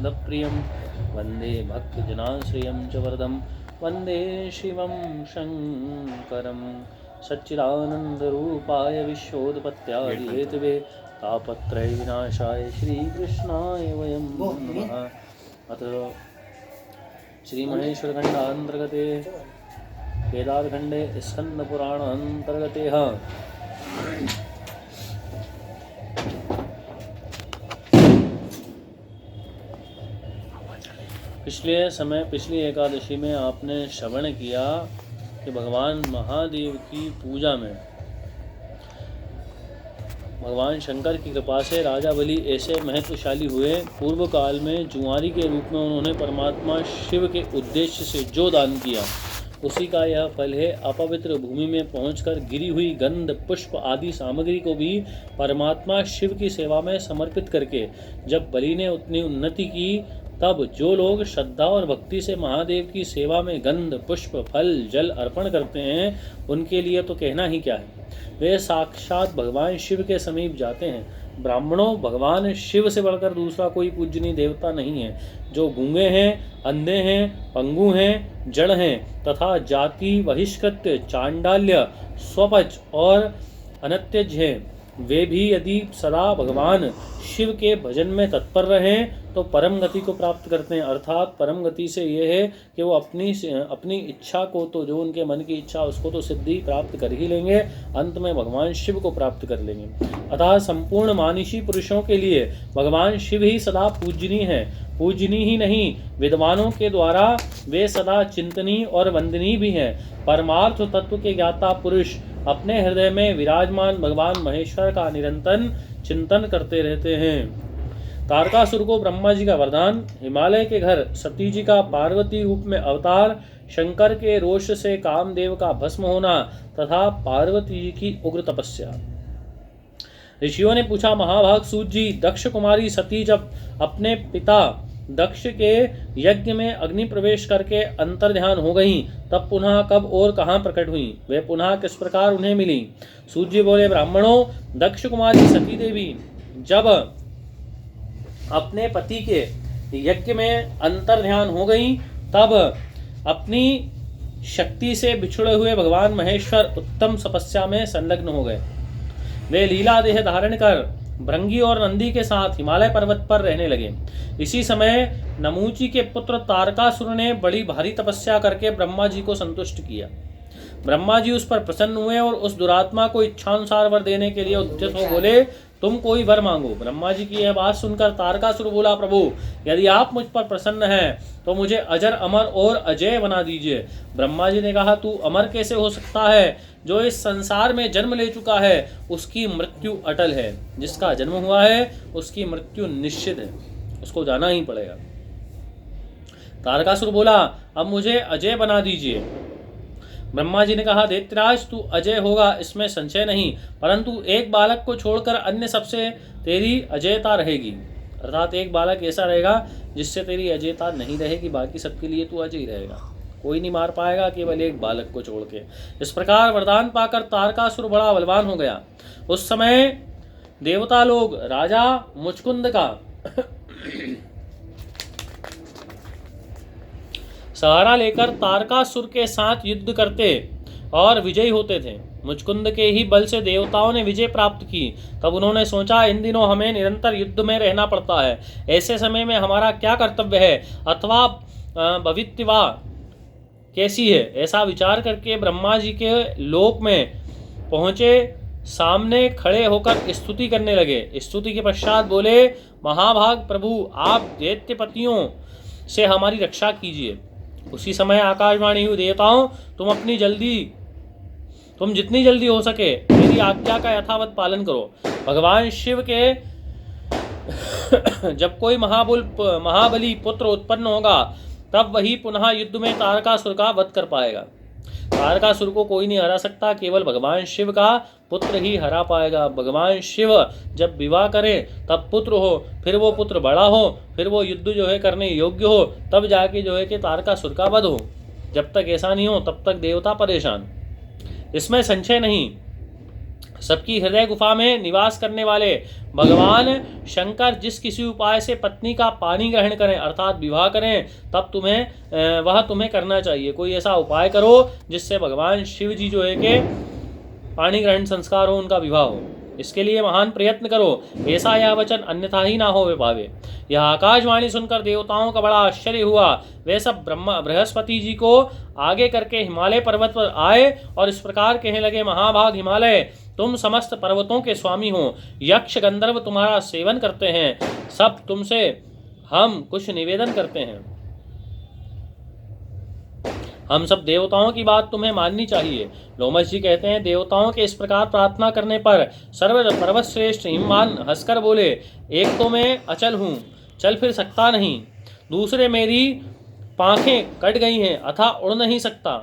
मुकुन्दप्रियं वन्दे भक्तजनाश्रियं च वरदं वन्दे शिवं शङ्करं सच्चिदानन्दरूपाय विश्वोत्पत्त्यादिहेतवे तापत्रयविनाशाय श्रीकृष्णाय वयं नमः। अथ श्रीमहेश्वरखण्डान्तर्गते केदारखण्डे स्कन्दपुराणान्तर्गते पिछली एकादशी में आपने श्रवण किया कि भगवान महादेव की पूजा में भगवान शंकर की कृपा से राजा बलि ऐसे महत्वशाली हुए। पूर्व काल में जुआरी के रूप में उन्होंने परमात्मा शिव के उद्देश्य से जो दान किया उसी का यह फल है। अपवित्र भूमि में पहुंचकर गिरी हुई गंध पुष्प आदि सामग्री को भी परमात्मा शिव की सेवा में समर्पित करके जब बलि ने उतनी उन्नति की, तब जो लोग श्रद्धा और भक्ति से महादेव की सेवा में गंध पुष्प फल जल अर्पण करते हैं उनके लिए तो कहना ही क्या है, वे साक्षात भगवान शिव के समीप जाते हैं। ब्राह्मणों, भगवान शिव से बढ़कर दूसरा कोई पूजनीय देवता नहीं है। जो गूंगे हैं, अंधे हैं, पंगु हैं, जड़ हैं तथा जाति बहिष्कृत चांडाल्य स्वपच और अनत्यज हैं, वे भी यदि सदा भगवान शिव के भजन में तत्पर रहें तो परम गति को प्राप्त करते हैं। अर्थात परम गति से यह है कि वो अपनी इच्छा को, तो जो उनके मन की इच्छा उसको तो सिद्धि प्राप्त कर ही लेंगे, अंत में भगवान शिव को प्राप्त कर लेंगे। अतः संपूर्ण मानुषी पुरुषों के लिए भगवान शिव ही सदा पूजनीय है। पूजनीय ही नहीं, विद्वानों के द्वारा वे सदा चिंतनीय और वंदनीय भी हैं। परमार्थ तत्व के ज्ञाता पुरुष अपने हृदय में विराजमान भगवान महेश्वर का निरंतर चिंतन करते रहते हैं। तारकासुर को ब्रह्मा जी का वरदान, हिमालय के घर सती जी का पार्वती रूप में अवतार, शंकर के रोष से कामदेव का भस्म होना तथा पार्वती जी की उग्र तपस्या। ऋषियों ने पूछा, महाभाग सूत जी, दक्ष कुमारी सती जब अपने पिता दक्ष के यज्ञ में अग्नि प्रवेश करके अंतर्ध्यान हो गईं, तब पुनः कब और कहाँ प्रकट हुई, वे पुनः किस प्रकार उन्हें मिली। सूत जी बोले, ब्राह्मणों, दक्ष कुमारी सती देवी जब अपने पति के यज्ञ में अंतर्ध्यान हो गई, तब अपनी शक्ति से बिछुड़े हुए भगवान महेश्वर उत्तम तपस्या में संलग्न हो गए। वे लीला देह धारण कर भृंगी और नंदी के साथ हिमालय पर्वत पर रहने लगे। इसी समय नमूची के पुत्र तारकासुर ने बड़ी भारी तपस्या करके ब्रह्मा जी को संतुष्ट किया। ब्रह्मा जी उस पर प्रसन्न हुए और उस दुरात्मा को इच्छानुसार वर देने के लिए उद्यत हो बोले, तुम कोई वर मांगो। ब्रह्मा जी की यह बात सुनकर तारकासुर बोला, प्रभु, यदि आप मुझ पर प्रसन्न हैं तो मुझे अजर अमर और अजय बना दीजिए। ब्रह्मा जी ने कहा, तू अमर कैसे हो सकता है? जो इस संसार में जन्म ले चुका है उसकी मृत्यु अटल है, जिसका जन्म हुआ है उसकी मृत्यु निश्चित है, उसको जाना ही पड़ेगा। तारकासुर बोला, अब मुझे अजय बना दीजिए। ब्रह्मा जी ने कहा, दैत्यराज, तू अजय होगा इसमें संशय नहीं, परंतु एक बालक को छोड़कर अन्य सबसे तेरी अजयता रहेगी। अर्थात एक बालक ऐसा रहेगा जिससे तेरी अजयता नहीं रहेगी, बाकी सबके लिए तू अजय रहेगा, कोई नहीं मार पाएगा केवल एक बालक को छोड़ के। इस प्रकार वरदान पाकर तारकासुर बड़ा बलवान हो गया। उस समय देवता लोग राजा मुचकुंद का सहारा लेकर तारकासुर के साथ युद्ध करते और विजयी होते थे। मुचकुंद के ही बल से देवताओं ने विजय प्राप्त की। तब उन्होंने सोचा, इन दिनों हमें निरंतर युद्ध में रहना पड़ता है, ऐसे समय में हमारा क्या कर्तव्य है अथवा भविष्यवा कैसी है। ऐसा विचार करके ब्रह्मा जी के लोक में पहुँचे, सामने खड़े होकर स्तुति करने लगे। स्तुति के पश्चात बोले, महाभाग प्रभु, आप दैत्यपतियों से हमारी रक्षा कीजिए। उसी समय आकाशवाणी हुई, देवताओं, तुम जितनी जल्दी हो सके मेरी आज्ञा का यथावत पालन करो। भगवान शिव के जब कोई महाबली पुत्र उत्पन्न होगा तब वही पुनः युद्ध में तारकासुर का वध कर पाएगा। तारकासुर को कोई नहीं हरा सकता, केवल भगवान शिव का पुत्र ही हरा पाएगा। भगवान शिव जब विवाह करें तब पुत्र हो, फिर वो पुत्र बड़ा हो, फिर वो युद्ध जो है करने योग्य हो, तब जाके जो है कि तारकासुर का वध हो। जब तक ऐसा नहीं हो तब तक देवता परेशान, इसमें संशय नहीं। सबकी हृदय गुफा में निवास करने वाले भगवान शंकर जिस किसी उपाय से पत्नी का पानी ग्रहण करें अर्थात विवाह करें, तब वह तुम्हें करना चाहिए। कोई ऐसा उपाय करो जिससे भगवान शिव जी जो है कि पानी ग्रहण संस्कार हो, उनका विवाह हो। इसके लिए महान प्रयत्न करो, ऐसा यह वचन अन्यथा ही ना हो वे पावे। यह आकाशवाणी सुनकर देवताओं का बड़ा आश्चर्य हुआ। वे सब बृहस्पति जी को आगे करके हिमालय पर्वत पर आए और इस प्रकार कहने लगे, महाभाग हिमालय, तुम समस्त पर्वतों के स्वामी हो। यक्ष गंधर्व तुम्हारा सेवन करते हैं, सब तुमसे हम कुछ निवेदन करते हैं। हम सब देवताओं की बात तुम्हें माननी चाहिए। लोमश जी कहते हैं, देवताओं के इस प्रकार प्रार्थना करने पर सर्वश्रेष्ठ हिमवान हंसकर बोले, एक तो मैं अचल हूँ, चल फिर सकता नहीं, दूसरे मेरी पांखें कट गई हैं अथा उड़ नहीं सकता।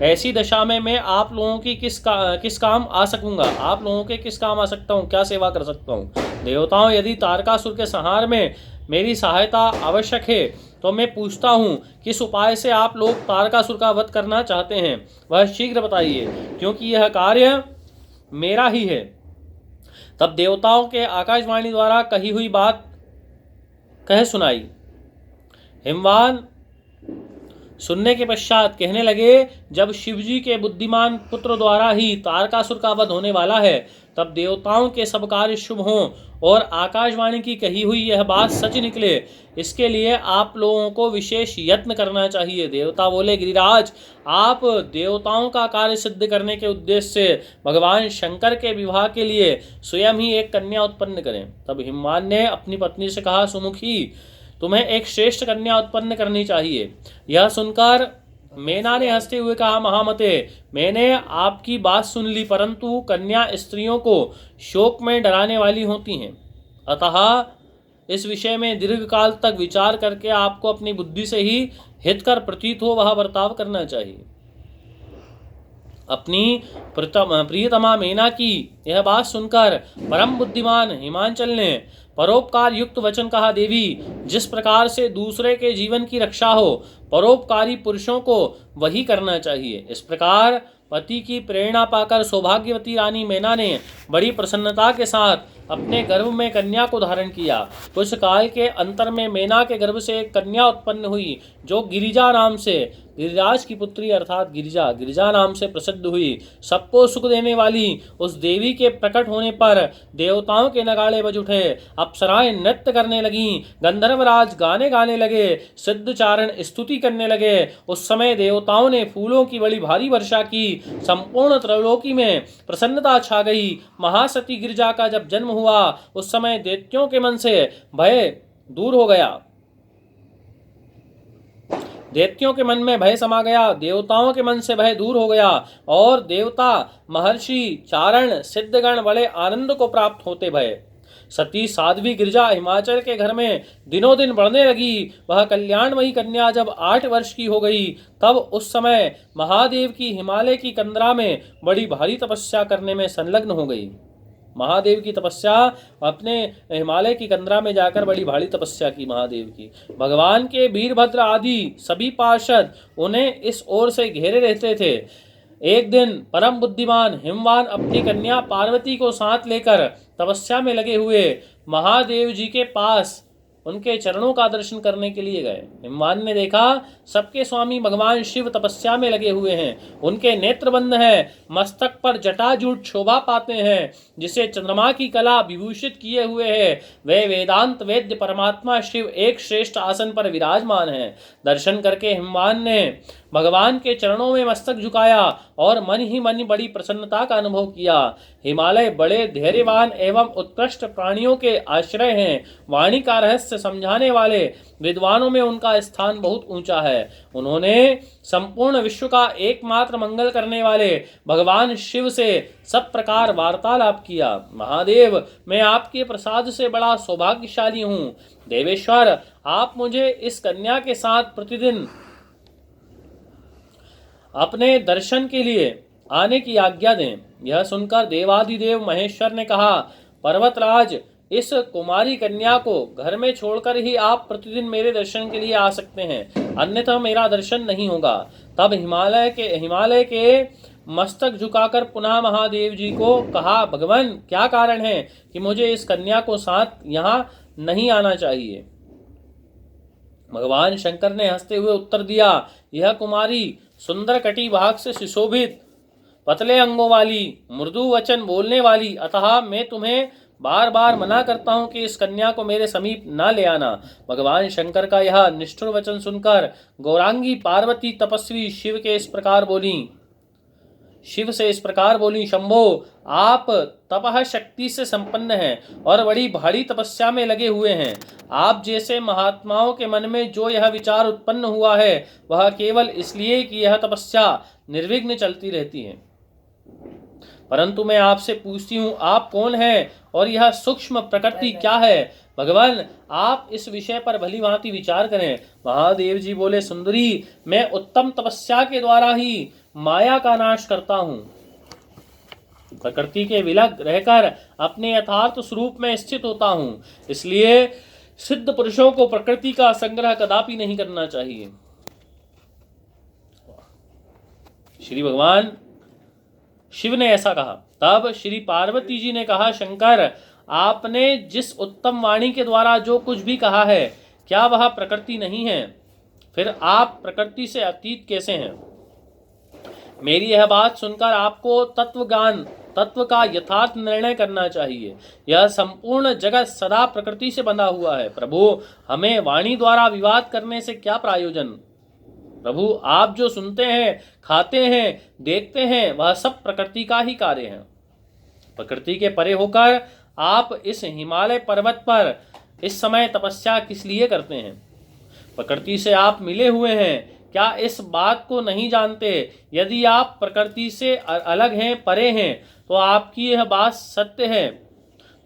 ऐसी दशा में मैं आप लोगों की किस काम आ सकूंगा? आप लोगों के किस काम आ सकता हूँ? क्या सेवा कर सकता हूँ? देवताओं, यदि तारकासुर के संहार में मेरी सहायता आवश्यक है तो मैं पूछता हूँ, किस उपाय से आप लोग तारकासुर का वध करना चाहते हैं, वह शीघ्र बताइए, क्योंकि यह कार्य मेरा ही है। तब देवताओं के आकाशवाणी द्वारा कही हुई बात कह सुनाई। हिमवान सुनने के पश्चात कहने लगे, जब शिवजी के बुद्धिमान पुत्र द्वारा ही तारकासुर का वध होने वाला है, तब देवताओं के सब कार्य शुभ हों और आकाशवाणी की कही हुई यह बात सच निकले, इसके लिए आप लोगों को विशेष यत्न करना चाहिए। देवता बोले, गिरिराज, आप देवताओं का कार्य सिद्ध करने के उद्देश्य से भगवान शंकर के विवाह के लिए स्वयं ही एक कन्या उत्पन्न करें। तब हिमवान ने अपनी पत्नी से कहा, सुमुखी, तुम्हें एक श्रेष्ठ कन्या उत्पन्न करनी चाहिए। यह सुनकर मेना ने हंसते हुए कहा, महामते, मैंने आपकी बात सुन ली, परंतु कन्या स्त्रियों को शोक में डराने वाली होती हैं, अतः इस विषय में दीर्घकाल तक विचार करके आपको अपनी बुद्धि से ही हितकर प्रतीत हो वह बर्ताव करना चाहिए। अपनी प्रियतमा मेना की यह बात सुनकर परम बुद्धिमान हिमांचल ने परोपकार युक्त वचन कहा, देवी, जिस प्रकार से दूसरे के जीवन की रक्षा हो, परोपकारी पुरुषों को वही करना चाहिए। इस प्रकार पति की प्रेरणा पाकर सौभाग्यवती रानी मेना ने बड़ी प्रसन्नता के साथ अपने गर्भ में कन्या को धारण किया। कुछ काल के अंतर में मेना के गर्भ से एक कन्या उत्पन्न हुई, जो गिरिजा नाम से, गिरिराज की पुत्री अर्थात गिरिजा नाम से प्रसिद्ध हुई। सबको सुख देने वाली उस देवी के प्रकट होने पर देवताओं के नगाड़े बज उठे, अप्सराएं नृत्य करने लगीं, गंधर्वराज गाने गाने लगे, सिद्धचारण स्तुति करने लगे। उस समय देवताओं ने फूलों की बड़ी भारी वर्षा की, संपूर्ण त्रैलोकी में प्रसन्नता छा गई। महासती गिरिजा का जब जन्म हुआ, उस समय दैत्यों के मन से भय दूर हो गया, दैत्यों के मन में भय समा गया, देवताओं के मन से भय दूर हो गया और देवता, महर्षि, चारण, सिद्धगण बड़े आनंद को प्राप्त होते भय। सती साध्वी गिरिजा हिमाचल के घर में दिनों दिन बढ़ने लगी। वह कल्याणमयी कन्या जब 8 वर्ष की हो गई, तब उस समय महादेव की हिमालय की कंदरा में बड़ी भारी तपस्या करने में संलग्न हो गई। महादेव की तपस्या, अपने हिमालय की कंदरा में जाकर बड़ी भारी तपस्या की महादेव की। भगवान के वीरभद्र आदि सभी पार्षद उन्हें इस ओर से घेरे रहते थे। एक दिन परम बुद्धिमान हिमवान अपनी कन्या पार्वती को साथ लेकर तपस्या में लगे हुए महादेव जी के पास उनके चरणों का दर्शन करने के लिए गए। हिमवान ने देखा, सबके स्वामी भगवान शिव तपस्या में लगे हुए हैं, उनके नेत्र बंद हैं, मस्तक पर जटाजूट शोभा पाते हैं, जिसे चंद्रमा की कला विभूषित किए हुए है। वे वेदांत वेद्य परमात्मा शिव एक श्रेष्ठ आसन पर विराजमान हैं। दर्शन करके हिमवान ने भगवान के चरणों में मस्तक झुकाया और मन ही मन बड़ी प्रसन्नता का अनुभव किया। हिमालय बड़े धैर्यवान एवं उत्कृष्ट प्राणियों के आश्रय हैं। वाणी का रहस्य समझाने वाले विद्वानों में उनका स्थान बहुत ऊंचा है। उन्होंने संपूर्ण विश्व का एकमात्र मंगल करने वाले भगवान शिव से सब प्रकार वार्तालाप किया। महादेव, मैं आपके प्रसाद से बड़ा सौभाग्यशाली हूँ। देवेश्वर, आप मुझे इस कन्या के साथ प्रतिदिन अपने दर्शन के लिए आने की आज्ञा दें। यह सुनकर देवाधिदेव महेश्वर ने कहा, पर्वतराज, इस कुमारी कन्या को घर में छोड़कर ही आप प्रतिदिन मेरे दर्शन के लिए आ सकते हैं, अन्यथा मेरा दर्शन नहीं होगा। तब हिमालय के मस्तक झुकाकर पुनः महादेव जी को कहा, भगवान क्या कारण है कि मुझे इस कन्या को साथ यहाँ नहीं आना चाहिए। भगवान शंकर ने हंसते हुए उत्तर दिया, यह कुमारी सुंदर कटी भाग से सुशोभित, पतले अंगों वाली, मृदु वचन बोलने वाली, अतः मैं तुम्हें बार बार मना करता हूं कि इस कन्या को मेरे समीप न ले आना। भगवान शंकर का यह निष्ठुर वचन सुनकर गौरांगी पार्वती तपस्वी शिव से इस प्रकार बोली, शंभो आप तपह शक्ति से संपन्न हैं और बड़ी भारी तपस्या में लगे हुए हैं। आप जैसे महात्माओं के मन में जो यह विचार उत्पन्न हुआ है वह केवल इसलिए कि यह तपस्या निर्विघ्न चलती रहती है। परंतु मैं आपसे पूछती हूँ, आप कौन हैं और यह सूक्ष्म प्रकृति क्या है? भगवान आप इस विषय पर भली भांति विचार करें। महादेव जी बोले, सुंदरी मैं उत्तम तपस्या के द्वारा ही माया का नाश करता हूँ। प्रकृति के विलग रहकर अपने यथार्थ स्वरूप में स्थित होता हूँ। इसलिए सिद्ध पुरुषों को प्रकृति का संग्रह कदापि नहीं करना चाहिए। श्री भगवान शिव ने ऐसा कहा। तब श्री पार्वती जी ने कहा, शंकर आपने जिस उत्तम वाणी के द्वारा जो कुछ भी कहा है, क्या वह प्रकृति नहीं है? फिर आप प्रकृति से अतीत कैसे हैं? मेरी यह बात सुनकर आपको तत्व का यथार्थ निर्णय करना चाहिए। यह संपूर्ण जगत सदा प्रकृति से बंधा हुआ है। प्रभु हमें वाणी द्वारा विवाद करने से क्या प्रयोजन? प्रभु आप जो सुनते हैं, खाते हैं, देखते हैं, वह सब प्रकृति का ही कार्य है। प्रकृति के परे होकर आप इस हिमालय पर्वत पर इस समय तपस्या किस लिए करते हैं? प्रकृति से आप मिले हुए हैं, क्या इस बात को नहीं जानते? यदि आप प्रकृति से अलग हैं, परे हैं, तो आपकी यह बात सत्य है,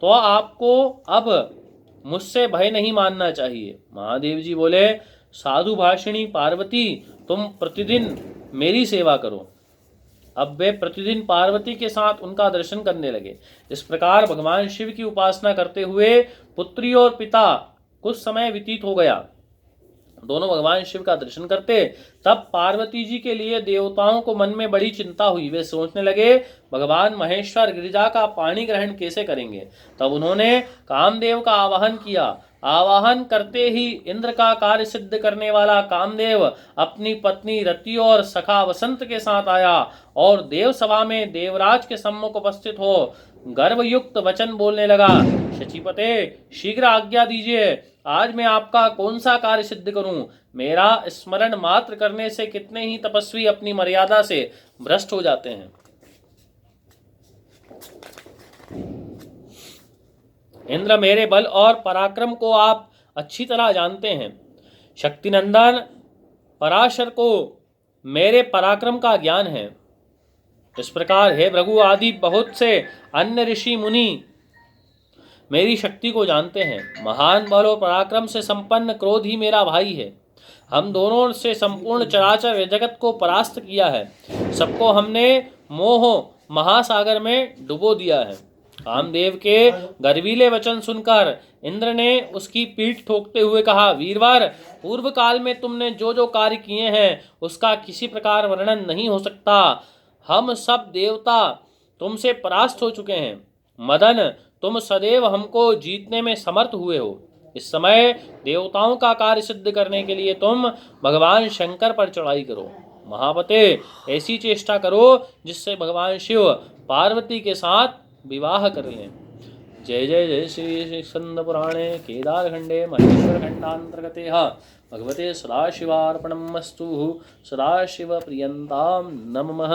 तो आपको अब मुझसे भय नहीं मानना चाहिए। महादेव जी बोले, साधु भाषिणी पार्वती तुम प्रतिदिन मेरी सेवा करो। अब वे प्रतिदिन पार्वती के साथ उनका दर्शन करने लगे। इस प्रकार भगवान शिव की उपासना करते हुए पुत्री और पिता कुछ समय व्यतीत हो गया। दोनों भगवान शिव का दर्शन करते। तब पार्वती जी के लिए देवताओं को मन में बड़ी चिंता हुई। वे सोचने लगे, भगवान महेश्वर गिरिजा का पाणी ग्रहण कैसे करेंगे? तब उन्होंने कामदेव का आवाहन किया। आवाहन करते ही इंद्र का कार्य सिद्ध करने वाला कामदेव अपनी पत्नी रति और सखा वसंत के साथ आया और देव सभा में देवराज के सम्मुख उपस्थित हो गर्वयुक्त वचन बोलने लगा। शचीपते शीघ्र आज्ञा दीजिए, आज मैं आपका कौन सा कार्य सिद्ध करूं? मेरा स्मरण मात्र करने से कितने ही तपस्वी अपनी मर्यादा से भ्रष्ट हो जाते हैं। इंद्र मेरे बल और पराक्रम को आप अच्छी तरह जानते हैं। शक्तिनंदन पराशर को मेरे पराक्रम का ज्ञान है। इस प्रकार हे भृगु आदि बहुत से अन्य ऋषि मुनि मेरी शक्ति को जानते हैं। महान बल और पराक्रम से संपन्न क्रोध ही मेरा भाई है। हम दोनों से संपूर्ण चराचर जगत को परास्त किया है। सबको हमने मोह महासागर में डुबो दिया है। कामदेव के गर्वीले वचन सुनकर इंद्र ने उसकी पीठ ठोकते हुए कहा, वीरवर पूर्व काल में तुमने जो जो कार्य किए हैं उसका किसी प्रकार वर्णन नहीं हो सकता। हम सब देवता तुमसे परास्त हो चुके हैं। मदन तुम सदैव हमको जीतने में समर्थ हुए हो। इस समय देवताओं का कार्य सिद्ध करने के लिए तुम भगवान शंकर पर चढ़ाई करो। महापते ऐसी चेष्टा करो जिससे भगवान शिव पार्वती के साथ विवाह कर लें। जय जय जय श्री स्कंद पुराणे केदारखंडे महेश्वर खंडांतर्गते भगवते सदाशिवार्पणमस्तु। सदाशिव प्रियंतां नमः।